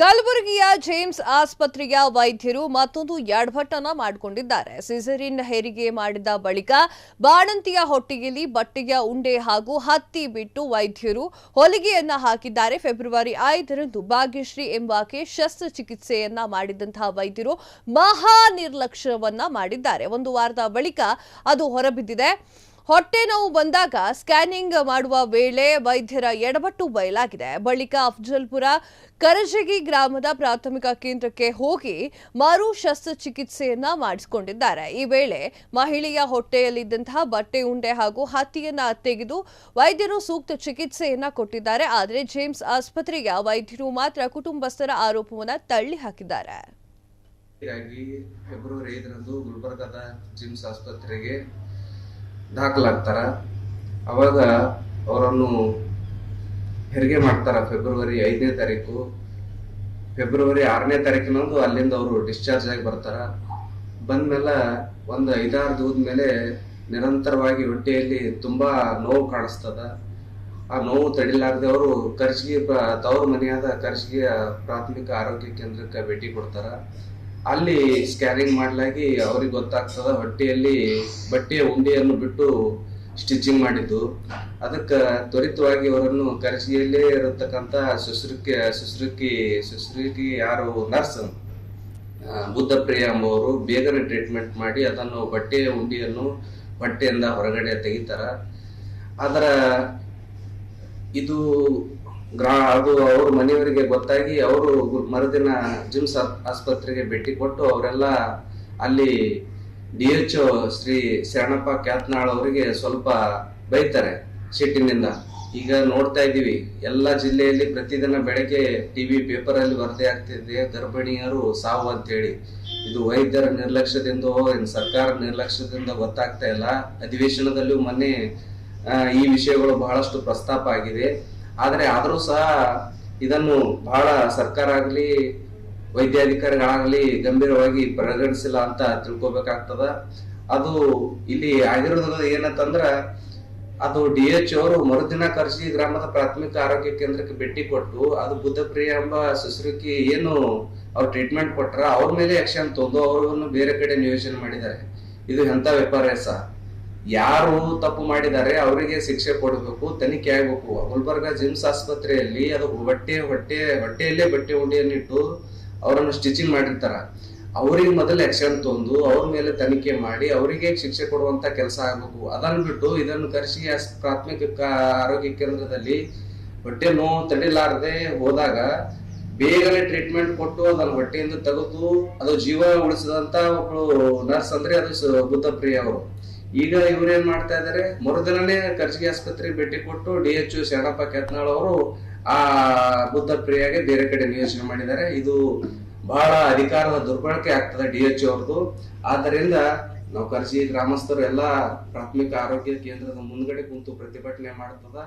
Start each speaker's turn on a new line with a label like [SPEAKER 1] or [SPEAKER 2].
[SPEAKER 1] ಕಲಬುರಗಿಯ ಜೇಮ್ಸ್ ಆಸ್ಪತ್ರೆಯ ವೈದ್ಯರು ಮತ್ತೊಂದು ಎಡವಟ್ಟನ್ನ ಮಾಡಿಕೊಂಡಿದ್ದಾರೆ. ಸಿಸೇರಿಯನ್ ಹೆರಿಗೆ ಮಾಡಿದ ಬಳಿಕ ಬಾಣಂತಿಯ ಹೊಟ್ಟೆಯಲ್ಲಿ ಬಟ್ಟೆಯ ಉಂಡೆ ಹಾಗೂ ಹತ್ತಿ ಬಿಟ್ಟು ವೈದ್ಯರು ಹೊಲಿಗೆಯನ್ನ ಹಾಕಿದ್ದಾರೆ. ಫೆಬ್ರವರಿ 5ರಂದು ಭಾಗ್ಯಶ್ರೀ ಎಂಬಾಕೆ ಶಸ್ತ್ರಚಿಕಿತ್ಸೆಯನ್ನ ಮಾಡಿದಂತಹ ವೈದ್ಯರು ಮಹಾ ನಿರ್ಲಕ್ಷ್ಯವನ್ನ ಮಾಡಿದ್ದಾರೆ. ಒಂದು ವಾರದ ಬಳಿಕ ಅದು ಹೊರಬಿದ್ದಿದೆ. ಹೊಟ್ಟೆ ನೋವು ಬಂದಾಗ ಸ್ಕ್ಯಾನಿಂಗ್ ಮಾಡುವ ವೇಳೆ ವೈದ್ಯರ ಎಡವಟ್ಟು ಬಯಲಾಗಿದೆ. ಬಳಿಕ ಅಫಜಲ್ಪುರ ಕರಜಗಿ ಗ್ರಾಮದ ಪ್ರಾಥಮಿಕ ಕೇಂದ್ರಕ್ಕೆ ಹೋಗಿ ಮರು ಶಸ್ತ್ರಚಿಕಿತ್ಸೆಯನ್ನ ಮಾಡಿಸಿಕೊಂಡಿದ್ದಾರೆ. ಈ ವೇಳೆ ಮಹಿಳೆಯ ಹೊಟ್ಟೆಯಲ್ಲಿದ್ದಂತಹ ಬಟ್ಟೆ ಉಂಡೆ ಹಾಗೂ ಹತ್ತಿಯನ್ನ ತೆಗೆದು ವೈದ್ಯರು ಸೂಕ್ತ ಚಿಕಿತ್ಸೆಯನ್ನ ಕೊಟ್ಟಿದ್ದಾರೆ. ಆದರೆ ಜೇಮ್ಸ್ ಆಸ್ಪತ್ರೆಯ ವೈದ್ಯರು ಮಾತ್ರ ಕುಟುಂಬಸ್ಥರ ಆರೋಪವನ್ನ ತಳ್ಳಿ ಹಾಕಿದ್ದಾರೆ.
[SPEAKER 2] ಫೆಬ್ರವರಿ 5ರಂದು ಗುಲ್ಬರ್ಗಾದ ಜಿಮ್ಸ್ ಆಸ್ಪತ್ರೆಗೆ ದಾಖಲಾಗ್ತಾರ. ಅವಾಗ ಅವರನ್ನು ಹೆರಿಗೆ ಮಾಡ್ತಾರ. ಫೆಬ್ರವರಿ 5ನೇ ತಾರೀಕು. ಫೆಬ್ರವರಿ 6ನೇ ತಾರೀಕಿನಂದು ಅಲ್ಲಿಂದ ಅವರು ಡಿಸ್ಚಾರ್ಜ್ ಆಗಿ ಬರ್ತಾರ. ಬಂದ್ಮೇಲೆ ಒಂದು 5-6 ದಿನದ ಮೇಲೆ ನಿರಂತರವಾಗಿ ಹೊಟ್ಟೆಯಲ್ಲಿ ತುಂಬಾ ನೋವು ಕಾಣಿಸ್ತದ. ಆ ನೋವು ತಡಿಲಾರದೆ ಅವರು ಕರ್ಜಿಗಿ ತವರು ಮನೆಯಾದ ಕರ್ಜಿಗಿ ಪ್ರಾಥಮಿಕ ಆರೋಗ್ಯ ಕೇಂದ್ರಕ್ಕೆ ಭೇಟಿ ಕೊಡ್ತಾರ. ಅಲ್ಲಿ ಸ್ಕ್ಯಾನಿಂಗ್ ಮಾಡಲಾಗಿ ಅವ್ರಿಗೆ ಗೊತ್ತಾಗ್ತದ ಹೊಟ್ಟೆಯಲ್ಲಿ ಬಟ್ಟೆಯ ಉಂಡೆಯನ್ನು ಬಿಟ್ಟು ಸ್ಟಿಚಿಂಗ್ ಮಾಡಿದ್ದು. ಅದಕ್ಕೆ ತ್ವರಿತವಾಗಿ ಅವರನ್ನು ಕರ್ಜಿಗಿಯಲ್ಲೇ ಇರತಕ್ಕಂಥ ಸುಶ್ರುಕಿ ಯಾರು ನರ್ಸ್ ಬುದ್ಧಪ್ರಿಯ ಎಂಬುವರು ಬೇಗನೆ ಟ್ರೀಟ್ಮೆಂಟ್ ಮಾಡಿ ಅದನ್ನು ಬಟ್ಟೆಯ ಉಂಡೆಯನ್ನು ಹೊಟ್ಟೆಯಿಂದ ಹೊರಗಡೆ ತೆಗಿತಾರ. ಅದರ ಇದು ಅದು ಅವ್ರ ಮನೆಯವರಿಗೆ ಗೊತ್ತಾಗಿ ಅವರು ಮರುದಿನ ಜಿಮ್ಸ್ ಆಸ್ಪತ್ರೆಗೆ ಭೇಟಿ ಕೊಟ್ಟು ಅವರೆಲ್ಲ ಅಲ್ಲಿ DHO ಶ್ರೀ ಶರಣಪ್ಪ ಕ್ಯಾತ್ನಾಳ್ ಅವರಿಗೆ ಸ್ವಲ್ಪ ಬೈತಾರೆ ಸಿಟ್ಟಿನಿಂದ. ಈಗ ನೋಡ್ತಾ ಇದ್ದೀವಿ ಎಲ್ಲ ಜಿಲ್ಲೆಯಲ್ಲಿ ಪ್ರತಿದಿನ ಬೆಳಗ್ಗೆ ಟಿವಿ ಪೇಪರ್ ಅಲ್ಲಿ ವರದಿ ಆಗ್ತಿದೆ ಗರ್ಭಿಣಿಯರು ಸಾವು ಅಂತೇಳಿ. ಇದು ವೈದ್ಯರ ನಿರ್ಲಕ್ಷ್ಯದಿಂದ ಸರ್ಕಾರ ನಿರ್ಲಕ್ಷ್ಯದಿಂದ ಗೊತ್ತಾಗ್ತಾ ಇಲ್ಲ. ಅಧಿವೇಶನದಲ್ಲೂ ಮೊನ್ನೆ ಈ ವಿಷಯಗಳು ಬಹಳಷ್ಟು ಪ್ರಸ್ತಾಪ ಆಗಿದೆ. ಆದರೂ ಸಹ ಇದನ್ನು ಬಹಳ ಸರ್ಕಾರ ಆಗಲಿ ವೈದ್ಯಾಧಿಕಾರಿಗಳಾಗಲಿ ಗಂಭೀರವಾಗಿ ಪರಿಗಣಿಸಿಲ್ಲ ಅಂತ ತಿಳ್ಕೊಬೇಕಾಗ್ತದ. ಅದು ಇಲ್ಲಿ ಆಗಿರೋದು ಏನಂತಂದ್ರ ಅದು DHO ಅವರು ಮರುದಿನ ಕರ್ಜಗಿ ಗ್ರಾಮದ ಪ್ರಾಥಮಿಕ ಆರೋಗ್ಯ ಕೇಂದ್ರಕ್ಕೆ ಭೇಟಿ ಕೊಟ್ಟು ಅದು ಬುದ್ಧಪ್ರಿಯ ಎಂಬ ಸುಶ್ರುಕಿ ಏನು ಅವ್ರು ಟ್ರೀಟ್ಮೆಂಟ್ ಕೊಟ್ರ ಅವ್ರ ಮೇಲೆ ಆಕ್ಷನ್ ತಂದು ಅವ್ರನ್ನು ಬೇರೆ ಕಡೆ ನಿಯೋಜನೆ ಮಾಡಿದ್ದಾರೆ. ಇದು ಎಂತ ವ್ಯಾಪಾರ್ಯಾಸ. ಯಾರು ತಪ್ಪು ಮಾಡಿದ್ದಾರೆ ಅವರಿಗೆ ಶಿಕ್ಷೆ ಕೊಡಬೇಕು, ತನಿಖೆ ಆಗ್ಬೇಕು. ಗುಲ್ಬರ್ಗಾ ಜಿಮ್ಸ್ ಆಸ್ಪತ್ರೆಯಲ್ಲಿ ಅದು ಹೊಟ್ಟೆಯಲ್ಲೇ ಬಟ್ಟೆ ಉಂಡೆಯನ್ನಿಟ್ಟು ಅವರನ್ನು ಸ್ಟಿಚಿಂಗ್ ಮಾಡಿರ್ತಾರ. ಅವ್ರಿಗೆ ಮೊದಲು ಆಕ್ಷನ್ ತಂದು ಅವ್ರ ಮೇಲೆ ತನಿಖೆ ಮಾಡಿ ಅವರಿಗೆ ಶಿಕ್ಷೆ ಕೊಡುವಂತ ಕೆಲಸ ಆಗ್ಬೇಕು. ಅದನ್ನು ಬಿಟ್ಟು ಇದನ್ನು ಕರ್ಜಿಗಿ ಪ್ರಾಥಮಿಕ ಆರೋಗ್ಯ ಕೇಂದ್ರದಲ್ಲಿ ಹೊಟ್ಟೆ ನೋವು ತಡಿಲಾರದೆ ಹೋದಾಗ ಬೇಗನೆ ಟ್ರೀಟ್ಮೆಂಟ್ ಕೊಟ್ಟು ಅದನ್ನ ಹೊಟ್ಟೆಯಿಂದ ತೆಗೆದು ಅದು ಜೀವ ಉಳಿಸಿದಂತ ಒಬ್ಳು ನರ್ಸ್ ಅಂದ್ರೆ ಅದು ಬುದ್ಧಪ್ರಿಯ ಅವರು. ಈಗ ಇವ್ರೇನ್ ಮಾಡ್ತಾ ಇದಾರೆ, ಮರುದಿನನೇ ಕರ್ಜಿಗಿ ಆಸ್ಪತ್ರೆಗೆ ಭೇಟಿ ಕೊಟ್ಟು DHO ಶರಣಪ್ಪ ಕ್ಯಾತ್ನಾಳ್ ಅವರು ಆ ಬುದ್ಧಪ್ರಿಯಾಗೆ ಬೇರೆ ಕಡೆ ನಿಯೋಜನೆ ಮಾಡಿದ್ದಾರೆ. ಇದು ಬಹಳ ಅಧಿಕಾರದ ದುರ್ಬಳಕೆ ಆಗ್ತದೆ DHO ಅವ್ರದ್ದು. ಆದ್ದರಿಂದ ನಾವು ಕರ್ಜಿಗಿ ಗ್ರಾಮಸ್ಥರು ಎಲ್ಲಾ ಪ್ರಾಥಮಿಕ ಆರೋಗ್ಯ ಕೇಂದ್ರದ ಮುಂದ್ಗಡೆ ಕುಂತು ಪ್ರತಿಭಟನೆ ಮಾಡ್ತದ.